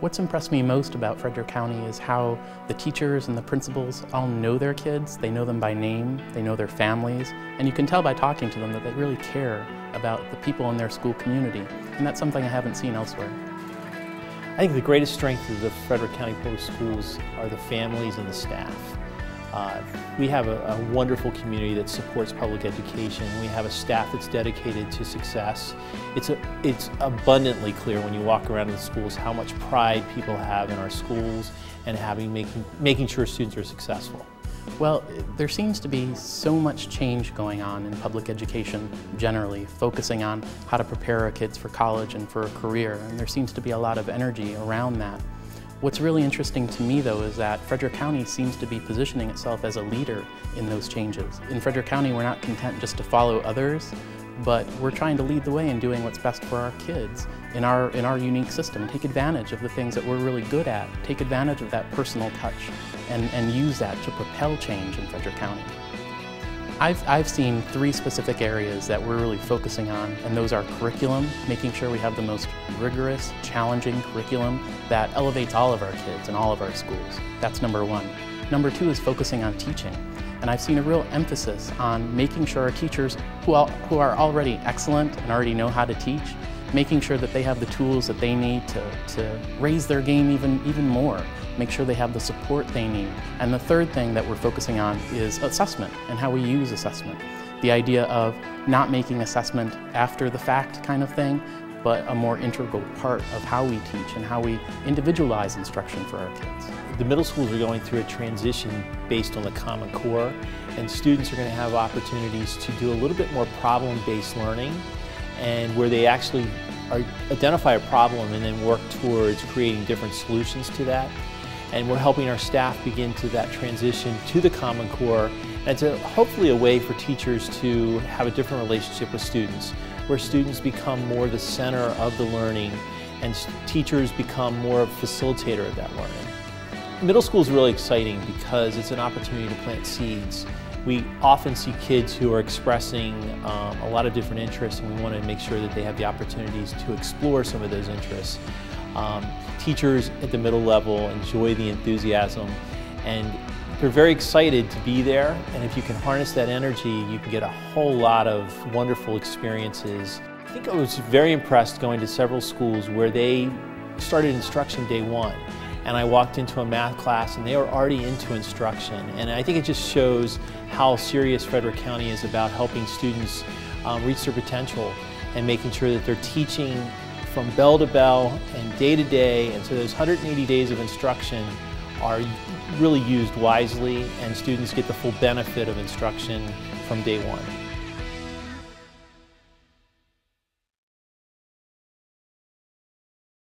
What's impressed me most about Frederick County is how the teachers and the principals all know their kids. They know them by name, they know their families, and you can tell by talking to them that they really care about the people in their school community, and that's something I haven't seen elsewhere. I think the greatest strength of the Frederick County Public Schools are the families and the staff. We have a wonderful community that supports public education. We have a staff that's dedicated to success. It's abundantly clear when you walk around in the schools how much pride people have in our schools and making sure students are successful. Well, there seems to be so much change going on in public education generally, focusing on how to prepare our kids for college and for a career, and there seems to be a lot of energy around that. What's really interesting to me, though, is that Frederick County seems to be positioning itself as a leader in those changes. In Frederick County, we're not content just to follow others, but we're trying to lead the way in doing what's best for our kids in our unique system. Take advantage of the things that we're really good at, take advantage of that personal touch, and use that to propel change in Frederick County. I've seen three specific areas that we're really focusing on, and those are curriculum, making sure we have the most rigorous, challenging curriculum that elevates all of our kids in all of our schools. That's number one. Number two is focusing on teaching. And I've seen a real emphasis on making sure our teachers, who are already excellent and already know how to teach, making sure that they have the tools that they need to raise their game even more, make sure they have the support they need. And the third thing that we're focusing on is assessment and how we use assessment. The idea of not making assessment after the fact kind of thing, but a more integral part of how we teach and how we individualize instruction for our kids. The middle schools are going through a transition based on the Common Core, and students are going to have opportunities to do a little bit more problem-based learning, and where they actually identify a problem and then work towards creating different solutions to that. And we're helping our staff begin to that transition to the Common Core, and it's hopefully a way for teachers to have a different relationship with students, where students become more the center of the learning and teachers become more of a facilitator of that learning. Middle school is really exciting because it's an opportunity to plant seeds. We often see kids who are expressing a lot of different interests, and we want to make sure that they have the opportunities to explore some of those interests. Teachers at the middle level enjoy the enthusiasm, and they're very excited to be there, and if you can harness that energy, you can get a whole lot of wonderful experiences. I think I was very impressed going to several schools where they started instruction day one, and I walked into a math class and they were already into instruction, and I think it just shows how serious Frederick County is about helping students reach their potential and making sure that they're teaching from bell to bell and day to day, and so those 180 days of instruction are really used wisely, and students get the full benefit of instruction from day one.